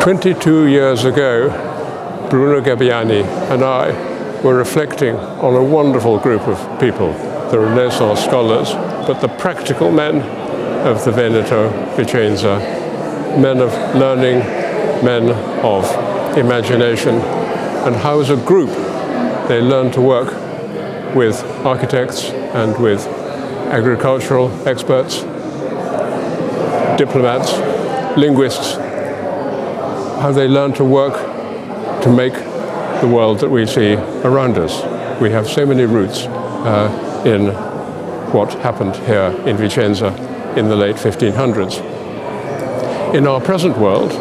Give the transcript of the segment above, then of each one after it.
22 years ago, Bruno Gabbiani and I were reflecting on a wonderful group of people, the Renaissance scholars, but the practical men of the Veneto Vicenza, men of learning, men of imagination, and how as a group they learned to work with architects and with agricultural experts, diplomats, linguists, how they learned to work to make the world that we see around us. We have so many roots in what happened here in Vicenza in the late 1500s. In our present world,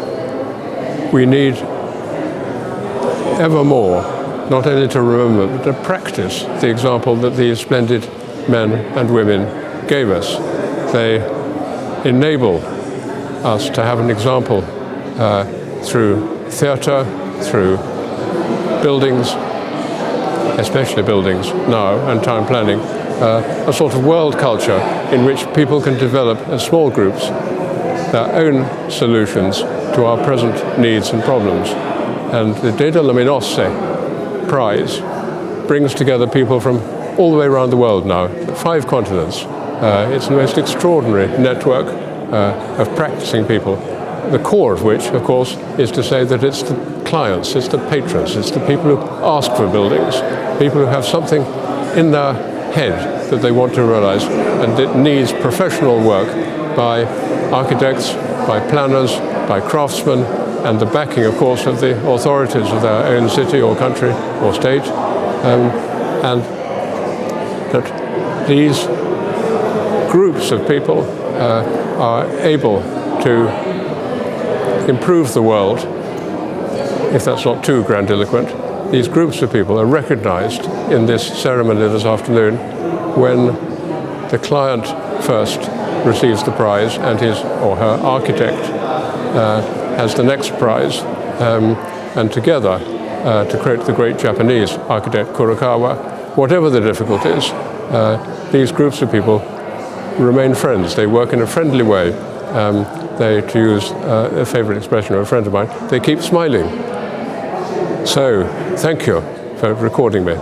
we need ever more not only to remember but to practice the example that these splendid men and women gave us. They enable us to have an example through theatre, through buildings, especially buildings now, and town planning, a sort of world culture in which people can develop as small groups their own solutions to our present needs and problems. And the De Luminosse Prize brings together people from all the way around the world now, 5 continents. It's the most extraordinary network of practicing people, the core of which, of course, is to say that it's the clients, it's the patrons, it's the people who ask for buildings, people who have something in their head that they want to realize, and it needs professional work by architects, by planners, by craftsmen, and the backing, of course, of the authorities of their own city or country or state, and that these groups of people are able to improve the world, if that's not too grandiloquent. These groups of people are recognized in this ceremony this afternoon when the client first receives the prize and his or her architect has the next prize, and together to create the great Japanese architect Kurokawa, whatever the difficulties, these groups of people remain friends. They work in a friendly way. They, to use a favorite expression of a friend of mine, they keep smiling. So, thank you for recording me.